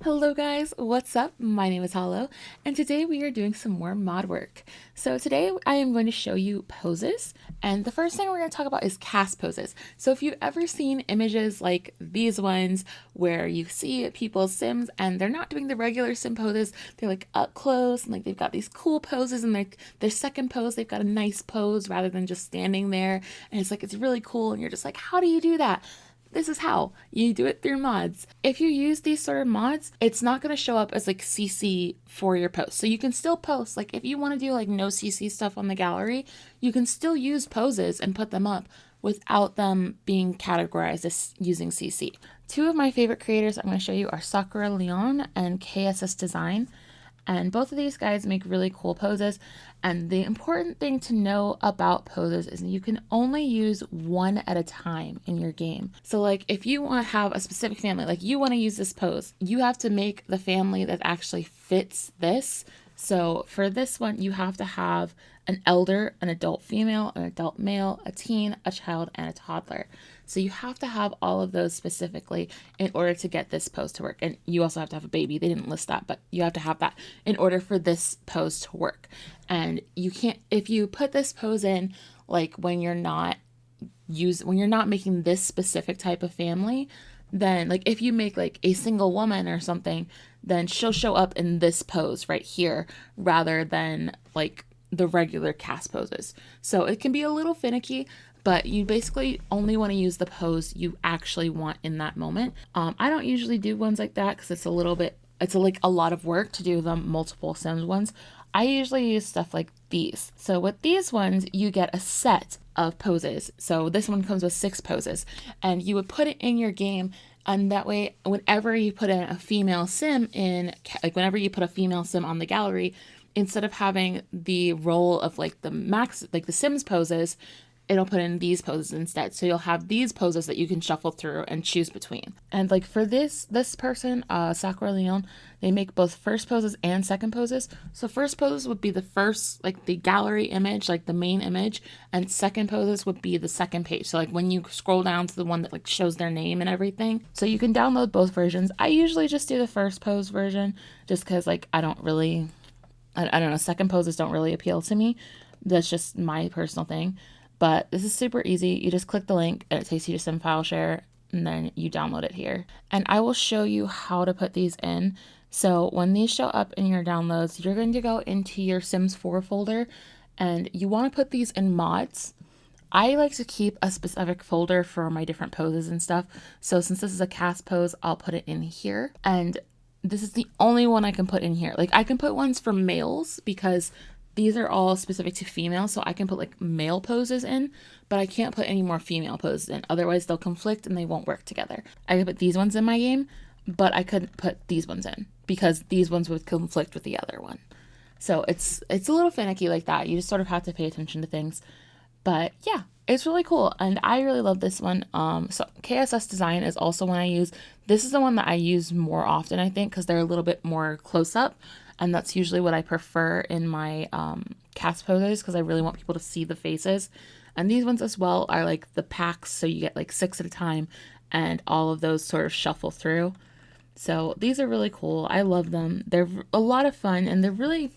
Hello guys, what's up? My name is Hollow, and today we are doing some more mod work. So today I am going to show you poses, and the first thing we're going to talk about is cast poses. So if you've ever seen images like these ones where you see people's sims and they're not doing the regular sim poses, they're like up close and like they've got these cool poses, and like their second pose, they've got a nice pose rather than just standing there, and it's really cool, and you're just like, how do you do that? This is how you do it through mods. If you use these sort of mods, it's not going to show up as like CC for your post. So you can still post, like if you want to do like no CC stuff on the gallery, you can still use poses and put them up without them being categorized as using CC. Two of my favorite creators I'm going to show you are SakuraLeon and KSsDesign. And both of these guys make really cool poses. And the important thing to know about poses is you can only use one at a time in your game. So like if you want to have a specific family, like you want to use this pose, you have to make the family that actually fits this. So for this one, you have to have an elder, an adult female, an adult male, a teen, a child, and a toddler. So you have to have all of those specifically in order to get this pose to work. And you also have to have a baby. They didn't list that, but you have to have that in order for this pose to work. And you can't, if you put this pose in, like when you're not making this specific type of family, then like if you make like a single woman or something, then she'll show up in this pose right here rather than like the regular cast poses. So it can be a little finicky, but you basically only want to use the pose you actually want in that moment. I don't usually do ones like that because it's like a lot of work to do the multiple Sims ones. I usually use stuff like these. So with these ones, you get a set of poses. So this one comes with 6 poses, and you would put it in your game. And that way, whenever you put in a female sim whenever you put a female sim on the gallery, instead of having the role of like the Sims poses, it'll put in these poses instead. So you'll have these poses that you can shuffle through and choose between. And like for this person, SakuraLeon, they make both first poses and second poses. So first poses would be the first, like the gallery image, like the main image, and second poses would be the second page. So like when you scroll down to the one that like shows their name and everything. So you can download both versions. I usually just do the first pose version just because like I don't know, second poses don't really appeal to me. That's just my personal thing. But this is super easy. You just click the link and it takes you to some file share, and then you download it here. And I will show you how to put these in. So when these show up in your downloads, you're going to go into your Sims 4 folder, and you want to put these in mods. I like to keep a specific folder for my different poses and stuff. So since this is a cast pose, I'll put it in here. And this is the only one I can put in here. Like I can put ones for males because these are all specific to females, so I can put like male poses in, but I can't put any more female poses in. Otherwise they'll conflict and they won't work together. I could put these ones in my game, but I couldn't put these ones in because these ones would conflict with the other one. So it's a little finicky like that. You just sort of have to pay attention to things. But yeah, it's really cool, and I really love this one. So KSsDesign is also one I use. This is the one that I use more often, I think, because they're a little bit more close up, and that's usually what I prefer in my cast poses because I really want people to see the faces. And these ones as well are like the packs, so you get like 6 at a time, and all of those sort of shuffle through. So these are really cool. I love them. They're a lot of fun, and they're really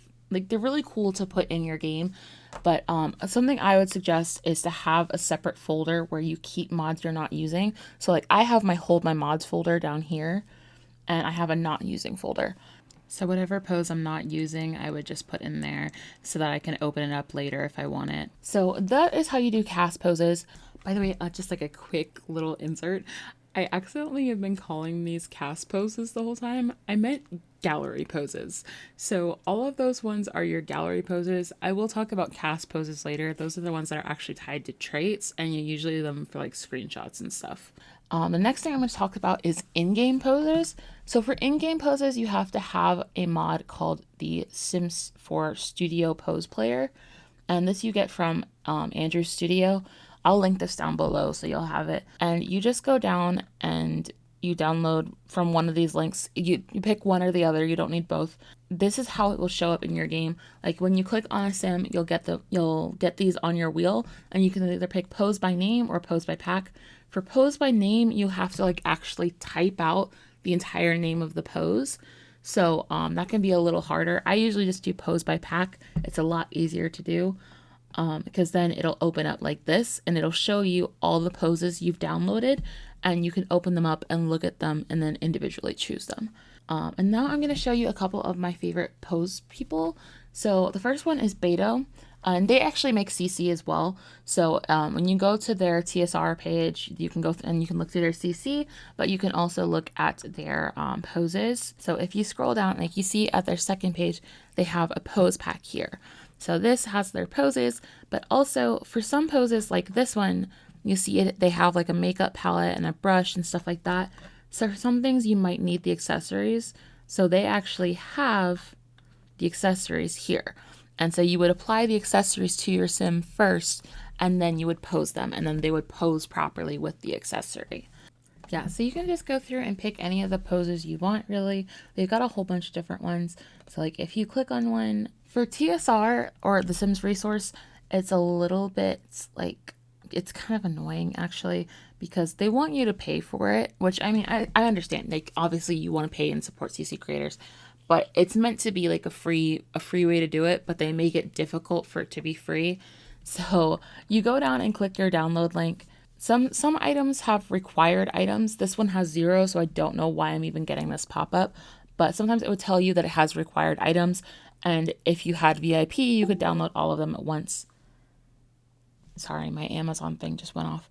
cool to put in your game. But something I would suggest is to have a separate folder where you keep mods you're not using. So like I have my hold my mods folder down here, and I have a not using folder. So whatever pose I'm not using, I would just put in there so that I can open it up later if I want it. So that is how you do cast poses. By the way, just like a quick little insert, I accidentally have been calling these cast poses the whole time. I meant gallery poses. So all of those ones are your gallery poses. I will talk about cast poses later. Those are the ones that are actually tied to traits, and you usually use them for like screenshots and stuff. The next thing I'm going to talk about is in-game poses. So for in-game poses, you have to have a mod called the Sims 4 Studio Pose Player. And this you get from Andrew's Studio. I'll link this down below so you'll have it. And you just go down and you download from one of these links. You pick one or the other. You don't need both. This is how it will show up in your game. Like when you click on a sim, you'll get these on your wheel, and you can either pick pose by name or pose by pack. For pose by name, you have to like actually type out the entire name of the pose. So that can be a little harder. I usually just do pose by pack. It's a lot easier to do because then it'll open up like this and it'll show you all the poses you've downloaded, and you can open them up and look at them and then individually choose them. And now I'm going to show you a couple of my favorite pose people. So the first one is Beto. And they actually make CC as well. So when you go to their TSR page, you can go and you can look through their CC, but you can also look at their poses. So if you scroll down, like you see at their second page, they have a pose pack here. So this has their poses, but also for some poses like this one, you see it, they have like a makeup palette and a brush and stuff like that. So for some things you might need the accessories. So they actually have the accessories here. And so you would apply the accessories to your sim first, and then you would pose them, and then they would pose properly with the accessory. Yeah, so you can just go through and pick any of the poses you want, really. They've got a whole bunch of different ones. So like if you click on one, for TSR or the Sims resource, it's a little bit like, it's kind of annoying actually, because they want you to pay for it, which I mean, I understand. Like obviously you want to pay and support CC creators, but it's meant to be like a free way to do it, but they make it difficult for it to be free. So you go down and click your download link. Some items have required items. This one has 0, so I don't know why I'm even getting this pop-up, but sometimes it would tell you that it has required items, and if you had VIP, you could download all of them at once. Sorry, my Amazon thing just went off.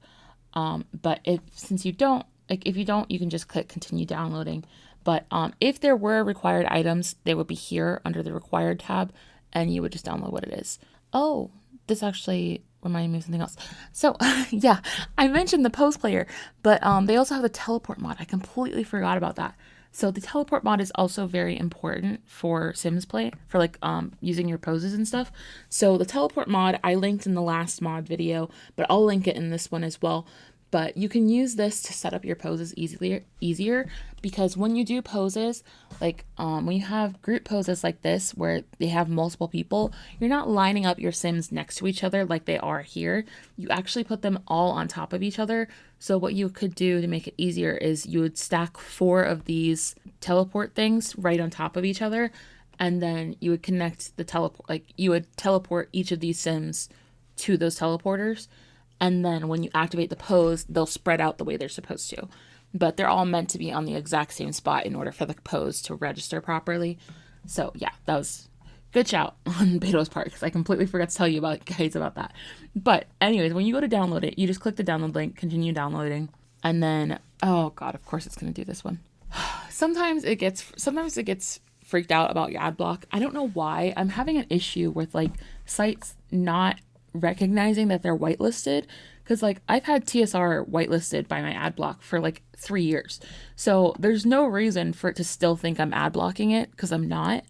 But if you don't, you can just click continue downloading. But if there were required items, they would be here under the required tab, and you would just download what it is. Oh, this actually reminded me of something else. So yeah, I mentioned the pose player, but they also have the teleport mod. I completely forgot about that. So the teleport mod is also very important for Sims play, for like using your poses and stuff. So the teleport mod I linked in the last mod video, but I'll link it in this one as well. But you can use this to set up your poses easier because when you do poses, like when you have group poses like this where they have multiple people, you're not lining up your Sims next to each other like they are here. You actually put them all on top of each other. So what you could do to make it easier is you would stack 4 of these teleport things right on top of each other, and then you would connect the teleport, like you would teleport each of these Sims to those teleporters. And then when you activate the pose, they'll spread out the way they're supposed to. But they're all meant to be on the exact same spot in order for the pose to register properly. So yeah, that was good shout on Beto's part, because I completely forgot to tell you about that. But anyways, when you go to download it, you just click the download link, continue downloading. And then, oh God, of course it's going to do this one. Sometimes it gets freaked out about your ad block. I don't know why. I'm having an issue with like sites not recognizing that they're whitelisted, because like I've had TSR whitelisted by my ad block for like 3 years, so there's no reason for it to still think I'm ad blocking it, because I'm not.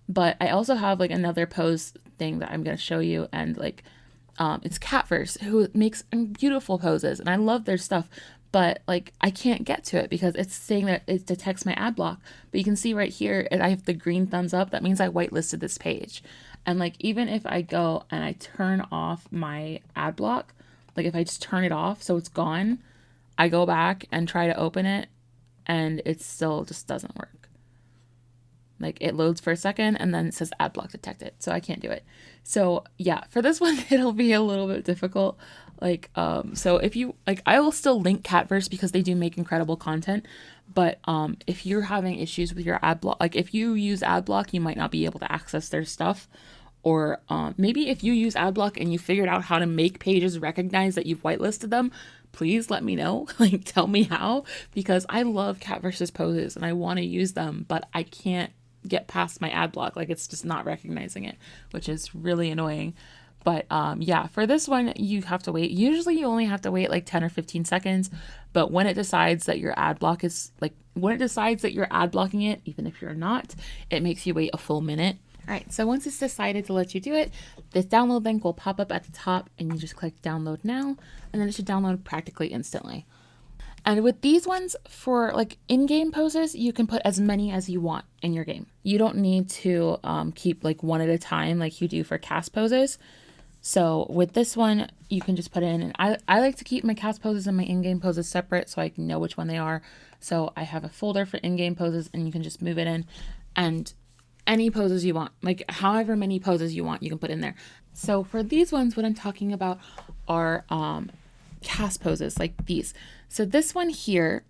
But I also have like another pose thing that I'm going to show you, and like it's Katverse, who makes beautiful poses and I love their stuff, but like I can't get to it because it's saying that it detects my ad block. But you can see right here I have the green thumbs up. That means I whitelisted this page. And like, even if I go and I turn off my ad block, like if I just turn it off so it's gone, I go back and try to open it and it still just doesn't work. Like it loads for a second and then it says ad block detected. So I can't do it. So yeah, for this one, it'll be a little bit difficult. Like, so if you like, I will still link Katverse because they do make incredible content. But if you're having issues with your ad block, like if you use ad block, you might not be able to access their stuff. Or maybe if you use ad block and you figured out how to make pages recognize that you've whitelisted them, please let me know. Like, tell me how, because I love Katverse's poses and I want to use them, but I can't get past my ad block. Like, it's just not recognizing it, which is really annoying. But yeah, for this one, you have to wait. Usually you only have to wait like 10 or 15 seconds. But when it decides that your ad block is like, when it decides that you're ad blocking it, even if you're not, it makes you wait a full minute. All right, so once it's decided to let you do it, this download link will pop up at the top and you just click download now, and then it should download practically instantly. And with these ones, for like in-game poses, you can put as many as you want in your game. You don't need to keep like one at a time like you do for cast poses. So with this one, you can just put in, and I like to keep my cast poses and my in-game poses separate so I can know which one they are. So I have a folder for in-game poses, and you can just move it in, and any poses you want, like however many poses you want, you can put in there. So for these ones, what I'm talking about are cast poses like these. So this one here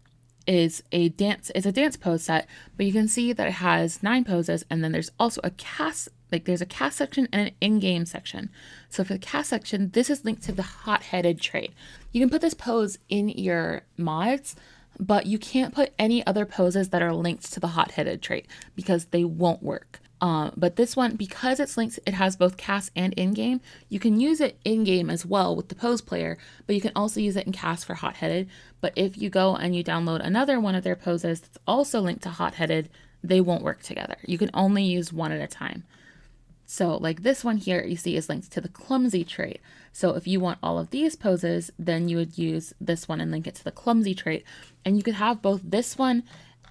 is a dance, it's a dance pose set, but you can see that it has 9 poses, and then there's also a cast, like there's a cast section and an in-game section. So for the cast section, this is linked to the hot-headed trait. You can put this pose in your mods, but you can't put any other poses that are linked to the hot-headed trait because they won't work. But this one, because it's linked, it has both cast and in-game. You can use it in-game as well with the pose player, but you can also use it in cast for hot-headed. But if you go and you download another one of their poses that's also linked to hot-headed, they won't work together. You can only use one at a time. So like this one here, you see is linked to the clumsy trait. So if you want all of these poses, then you would use this one and link it to the clumsy trait. And you could have both this one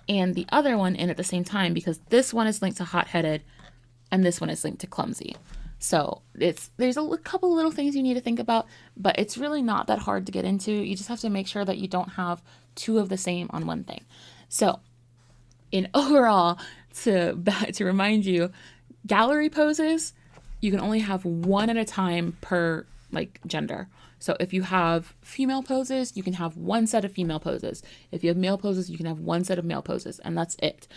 and the other one in at the same time, because this one is linked to hot-headed and this one is linked to clumsy. So there's a couple little things you need to think about, but it's really not that hard to get into. You just have to make sure that you don't have 2 of the same on one thing. So in overall, to remind you, gallery poses, you can only have 1 at a time per like gender. So if you have female poses, you can have 1 set of female poses. If you have male poses, you can have 1 set of male poses, and that's it.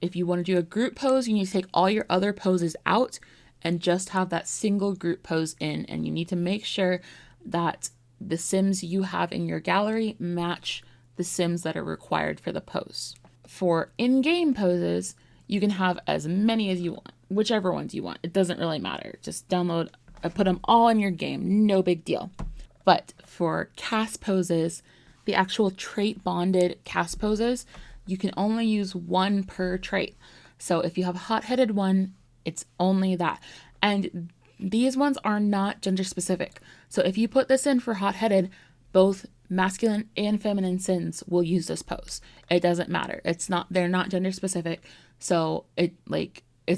If you want to do a group pose, you need to take all your other poses out and just have that single group pose in. And you need to make sure that the sims you have in your gallery match the sims that are required for the pose. For in-game poses, you can have as many as you want, whichever ones you want. It doesn't really matter. Just download, put them all in your game. No big deal. But for cast poses, the actual trait bonded cast poses, you can only use 1 per trait. So if you have a hot-headed one, it's only that. And these ones are not gender specific. So if you put this in for hot-headed, both masculine and feminine sims will use this pose. It doesn't matter. They're not gender specific. So it's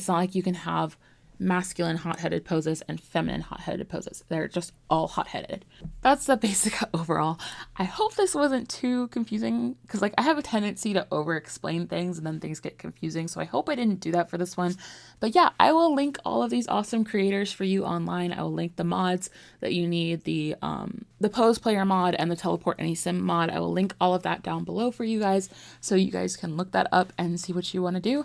not like you can have masculine hot-headed poses and feminine hot-headed poses. They're just all hot-headed. That's the basic overall. I hope this wasn't too confusing, because like I have a tendency to over-explain things and then things get confusing, so I hope I didn't do that for this one. But yeah, I will link all of these awesome creators for you online. I will link the mods that you need, the pose player mod and the teleport any sim mod. I will link all of that down below for you guys, so you guys can look that up and see what you want to do.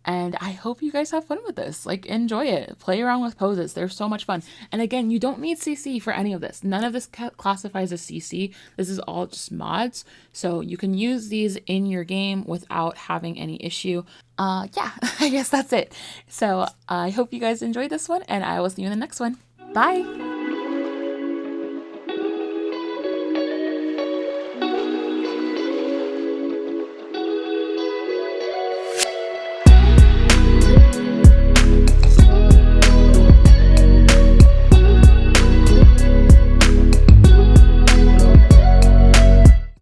And I hope you guys have fun with this. Like, enjoy it. Play around with poses. They're so much fun. And again, you don't need CC for any of this. None of this classifies as CC. This is all just mods. So you can use these in your game without having any issue. Yeah, I guess that's it. So I hope you guys enjoyed this one, and I will see you in the next one. Bye!